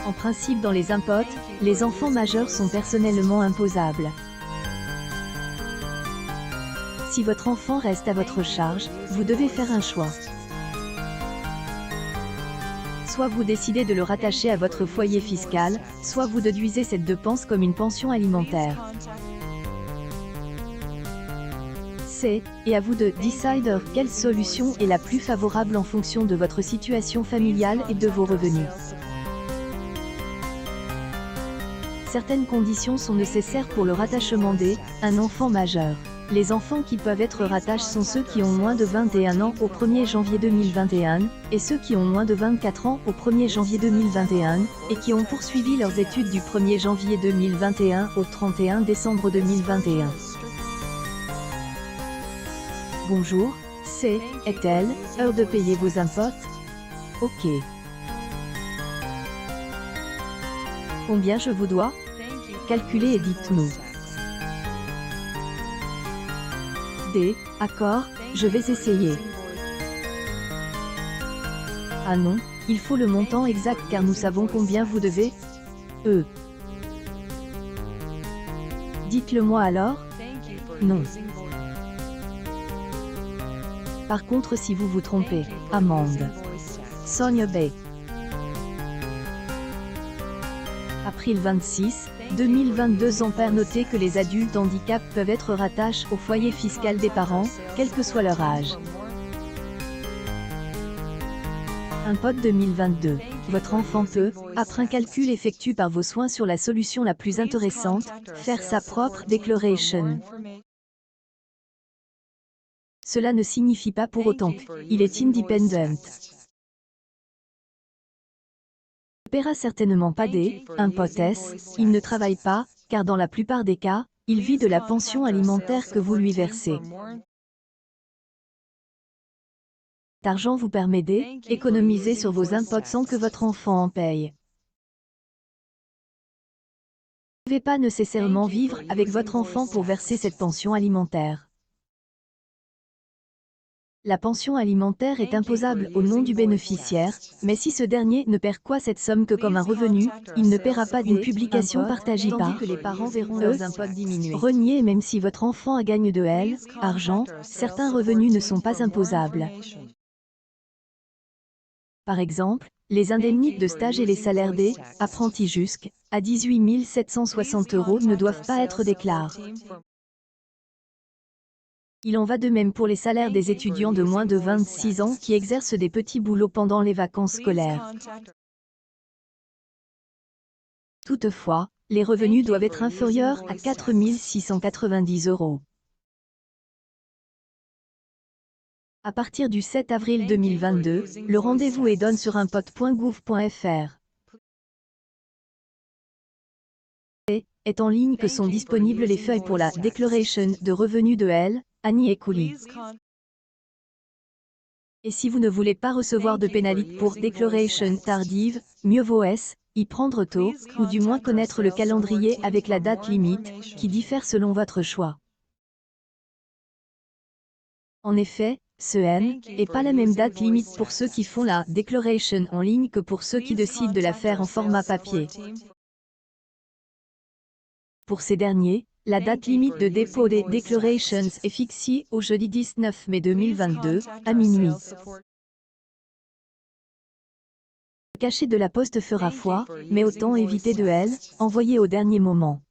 En principe dans les impots, les enfants majeurs sont personnellement imposables. Si votre enfant reste à votre charge, vous devez faire un choix. Soit vous décidez de le rattacher à votre foyer fiscal, soit vous déduisez cette dépense comme une pension alimentaire. C'est, et à vous de décider quelle solution est la plus favorable en fonction de votre situation familiale et de vos revenus. Certaines conditions sont nécessaires pour le rattachement d'un enfant majeur. Les enfants qui peuvent être rattachés sont ceux qui ont moins de 21 ans au 1er janvier 2021, et ceux qui ont moins de 24 ans au 1er janvier 2021, et qui ont poursuivi leurs études du 1er janvier 2021 au 31 décembre 2021. Bonjour, est-elle heure de payer vos impôts? Ok. Combien je vous dois? Calculez et dites-nous. Accord, je vais essayer. Ah non, il faut le montant exact car nous savons combien vous devez. Dites-le moi alors. Non. Par contre si vous vous trompez, amende. Sonia Bay. April 26, 2022 Ampère noté que les adultes handicapés peuvent être rattachés au foyer fiscal des parents, quel que soit leur âge. Impôt 2022. Votre enfant peut, après un calcul effectué par vos soins sur la solution la plus intéressante, faire sa propre declaration. Cela ne signifie pas pour autant qu'il est independent. Il ne paiera certainement pas des impôts, il ne travaille pas, car dans la plupart des cas, il vit de la pension alimentaire que vous lui versez. Cet argent vous permet d'économiser sur vos impôts sans que votre enfant en paye. Vous ne devez pas nécessairement vivre avec votre enfant pour verser cette pension alimentaire. La pension alimentaire est imposable au nom du bénéficiaire, mais si ce dernier ne perd cette somme que comme un revenu, il ne paiera pas d'une publication partagée tandis que les parents verront leurs impôts diminuer. Renier même si votre enfant gagne de argent, certains revenus ne sont pas imposables. Par exemple, les indemnités de stage et les salaires des apprentis jusqu'à 18 760 € ne doivent pas être déclarés. Il en va de même pour les salaires des étudiants de moins de 26 ans qui exercent des petits boulots pendant les vacances scolaires. Toutefois, les revenus doivent être inférieurs à 4 690 €. À partir du 7 avril 2022, le rendez-vous est donné sur impôt.gouv.fr. Est en ligne que sont disponibles les feuilles pour la déclaration de revenus de Annie et Couli. Et si vous ne voulez pas recevoir de pénalité pour déclaration tardive, mieux vaut y prendre tôt, ou du moins connaître le calendrier avec la date limite, qui diffère selon votre choix. En effet, ce n'est pas la même date limite pour ceux qui font la déclaration en ligne que pour ceux qui décident de la faire en format papier. Pour ces derniers, la date limite de dépôt des declarations est fixée au jeudi 19 mai 2022, à minuit. Le cachet de la poste fera foi, mais autant éviter de envoyer au dernier moment.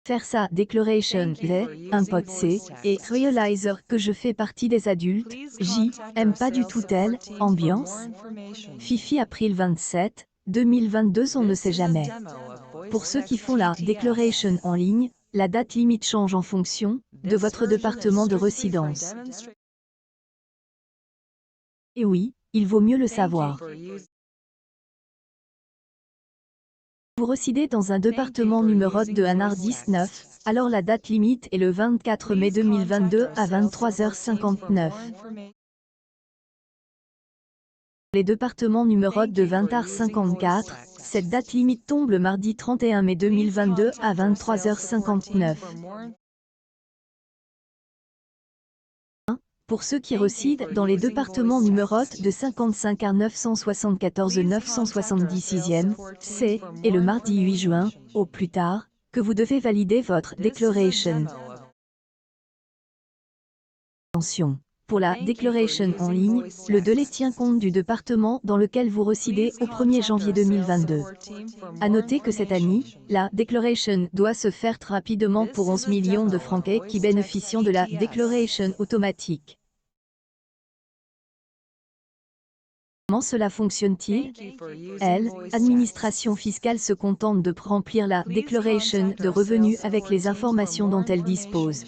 Faire sa declaration impôt et réaliser que je fais partie des adultes, j'aime pas du tout telle ambiance. Fifi April 27, 2022 on ne sait jamais. Pour ceux qui font la déclaration en ligne, la date limite change en fonction de votre département de résidence. Et oui, il vaut mieux le savoir. Vous résidez dans un département numéro de ANAR 19, alors la date limite est le 24 mai 2022 à 23h59. Les départements numéro de 20h54, cette date limite tombe le mardi 31 mai 2022 à 23h59. Pour ceux qui résident dans les départements numérotes de 55 à 974 976e, c'est, et le mardi 8 juin, au plus tard, que vous devez valider votre Declaration. Attention. Pour la Declaration en ligne, le délai tient compte du département dans lequel vous résidez au 1er janvier 2022. À noter que cette année, la Declaration doit se faire très rapidement pour 11 millions de Français qui bénéficient de la Declaration automatique. Comment cela fonctionne-t-il? L'administration fiscale se contente de remplir la Declaration de revenus avec les informations dont elle dispose.